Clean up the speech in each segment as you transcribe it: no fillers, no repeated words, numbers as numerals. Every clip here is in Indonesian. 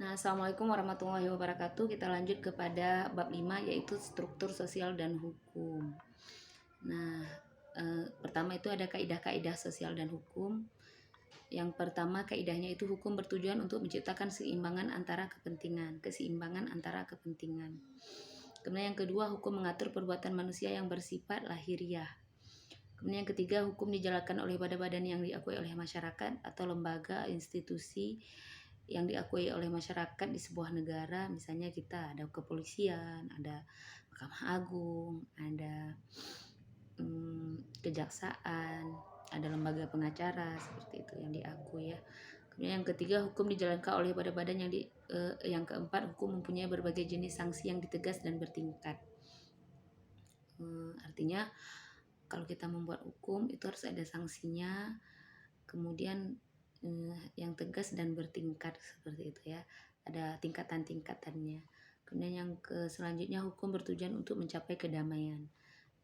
Nah, Assalamualaikum warahmatullahi wabarakatuh. Kita lanjut kepada bab 5 yaitu struktur sosial dan hukum. Nah, pertama itu ada kaidah-kaidah sosial dan hukum. Yang pertama kaidahnya itu hukum bertujuan untuk menciptakan keseimbangan antara kepentingan. Kemudian yang kedua, hukum mengatur perbuatan manusia yang bersifat lahiriah. Kemudian yang ketiga, hukum dijalankan oleh badan-badan yang diakui oleh masyarakat atau lembaga, institusi yang diakui oleh masyarakat di sebuah negara. Misalnya kita ada kepolisian, ada Mahkamah Agung, ada kejaksaan, ada lembaga pengacara, seperti itu yang diakui ya. Kemudian yang ketiga, hukum dijalankan oleh badan-badan yang keempat, hukum mempunyai berbagai jenis sanksi yang ditegas dan bertingkat. Artinya kalau kita membuat hukum itu harus ada sanksinya, kemudian yang tegas dan bertingkat, seperti itu ya. Ada tingkatan-tingkatannya. Kemudian yang selanjutnya, hukum bertujuan untuk mencapai kedamaian.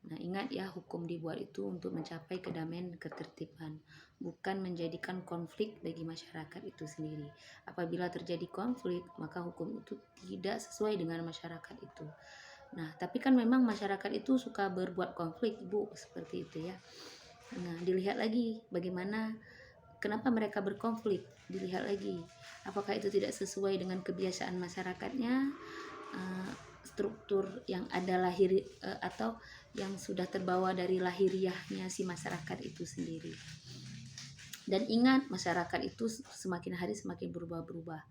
Nah, ingat ya, hukum dibuat itu untuk mencapai kedamaian dan ketertiban, bukan menjadikan konflik bagi masyarakat itu sendiri. Apabila terjadi konflik, maka hukum itu tidak sesuai dengan masyarakat itu. Nah, tapi kan memang masyarakat itu suka berbuat konflik, Ibu, seperti itu ya. Nah, dilihat lagi bagaimana, kenapa mereka berkonflik, dilihat lagi apakah itu tidak sesuai dengan kebiasaan masyarakatnya, struktur yang ada atau yang sudah terbawa dari lahiriahnya si masyarakat itu sendiri. Dan ingat, masyarakat itu semakin hari semakin berubah-berubah.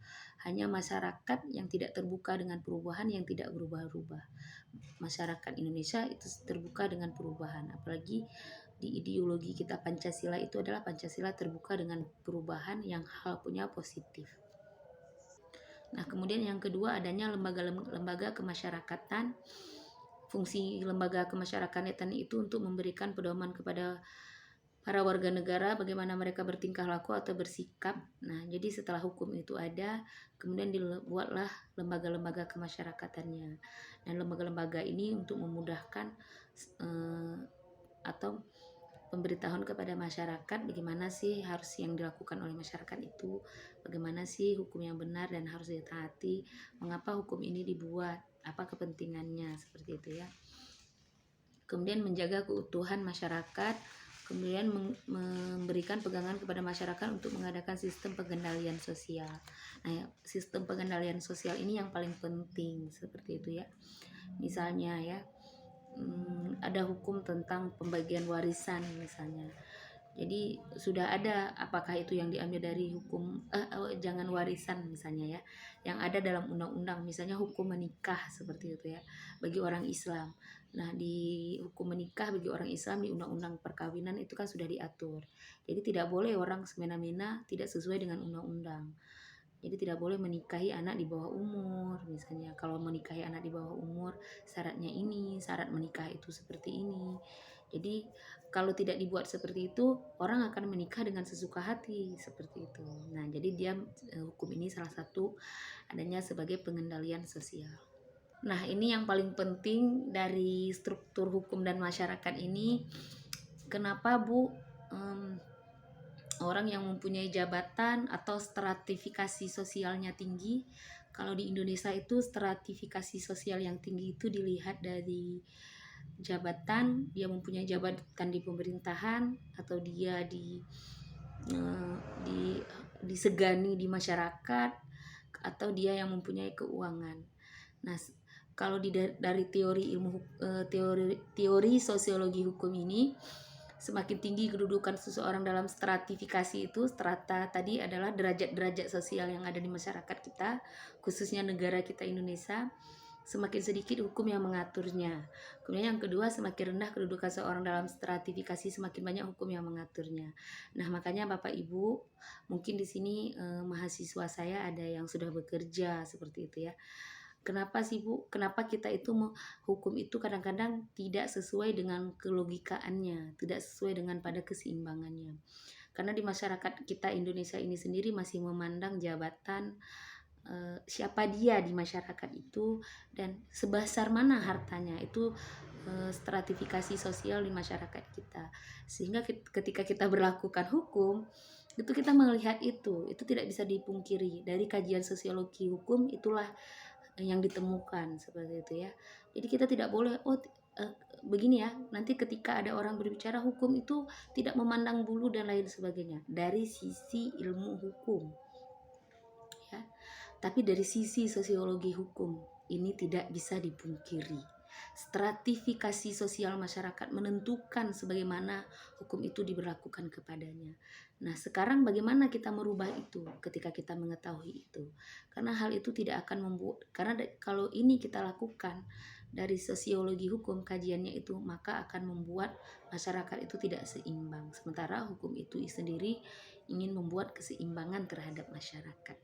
Hanya masyarakat yang tidak terbuka dengan perubahan yang tidak berubah-ubah. Masyarakat Indonesia itu terbuka dengan perubahan, apalagi di ideologi kita Pancasila itu adalah Pancasila terbuka dengan perubahan yang halnya positif. Nah, kemudian yang kedua, adanya lembaga kemasyarakatan. Fungsi lembaga kemasyarakatan itu untuk memberikan pedoman kepada para warga negara bagaimana mereka bertingkah laku atau bersikap. Nah, jadi setelah hukum itu ada, kemudian dibuatlah lembaga-lembaga kemasyarakatannya. Dan lembaga-lembaga ini untuk memudahkan atau pemberitahuan kepada masyarakat bagaimana sih harus yang dilakukan oleh masyarakat itu, bagaimana sih hukum yang benar dan harus ditaati, mengapa hukum ini dibuat, apa kepentingannya, seperti itu ya. Kemudian menjaga keutuhan masyarakat, kemudian memberikan pegangan kepada masyarakat untuk mengadakan sistem pengendalian sosial. Nah, sistem pengendalian sosial ini yang paling penting, seperti itu ya. Misalnya ya, ada hukum tentang pembagian warisan misalnya. Jadi sudah ada, apakah itu yang diambil dari hukum jangan warisan misalnya ya, yang ada dalam undang-undang, misalnya hukum menikah, seperti itu ya, bagi orang Islam. Nah, di hukum menikah bagi orang Islam di undang-undang perkawinan itu kan sudah diatur. Jadi tidak boleh orang semena-mena tidak sesuai dengan undang-undang. Jadi tidak boleh menikahi anak di bawah umur, misalnya. Kalau menikahi anak di bawah umur, syaratnya ini, syarat menikah itu seperti ini. Jadi kalau tidak dibuat seperti itu, orang akan menikah dengan sesuka hati, seperti itu. Nah, jadi hukum ini salah satu adanya sebagai pengendalian sosial. Nah, ini yang paling penting dari struktur hukum dan masyarakat ini. Kenapa, Bu? Orang yang mempunyai jabatan atau stratifikasi sosialnya tinggi. Kalau di Indonesia itu stratifikasi sosial yang tinggi itu dilihat dari jabatan, dia mempunyai jabatan di pemerintahan atau dia disegani di masyarakat, atau dia yang mempunyai keuangan. Nah, kalau dari teori sosiologi hukum ini, semakin tinggi kedudukan seseorang dalam stratifikasi itu, strata tadi adalah derajat-derajat sosial yang ada di masyarakat kita, khususnya negara kita Indonesia, semakin sedikit hukum yang mengaturnya. Kemudian yang kedua, semakin rendah kedudukan seorang dalam stratifikasi, semakin banyak hukum yang mengaturnya. Nah, makanya Bapak Ibu, mungkin di sini mahasiswa saya ada yang sudah bekerja, seperti itu ya. Kenapa sih Bu? Kenapa kita itu hukum itu kadang-kadang tidak sesuai dengan kelogikaannya, tidak sesuai dengan pada keseimbangannya. Karena di masyarakat kita Indonesia ini sendiri masih memandang jabatan, siapa dia di masyarakat itu dan sebesar mana hartanya, itu stratifikasi sosial di masyarakat kita. Sehingga ketika kita berlakukan hukum, Itu kita melihat itu tidak bisa dipungkiri. Dari kajian sosiologi hukum itulah yang ditemukan seperti itu ya. Jadi kita tidak boleh begini ya, nanti ketika ada orang berbicara hukum itu tidak memandang bulu dan lain sebagainya dari sisi ilmu hukum ya. Tapi dari sisi sosiologi hukum ini tidak bisa dipungkiri. Stratifikasi sosial masyarakat menentukan sebagaimana hukum itu diberlakukan kepadanya. Nah, sekarang bagaimana kita merubah itu ketika kita mengetahui itu? Karena hal itu tidak akan membuat, karena kalau ini kita lakukan dari sosiologi hukum kajiannya itu, maka akan membuat masyarakat itu tidak seimbang. Sementara hukum itu sendiri ingin membuat keseimbangan terhadap masyarakat.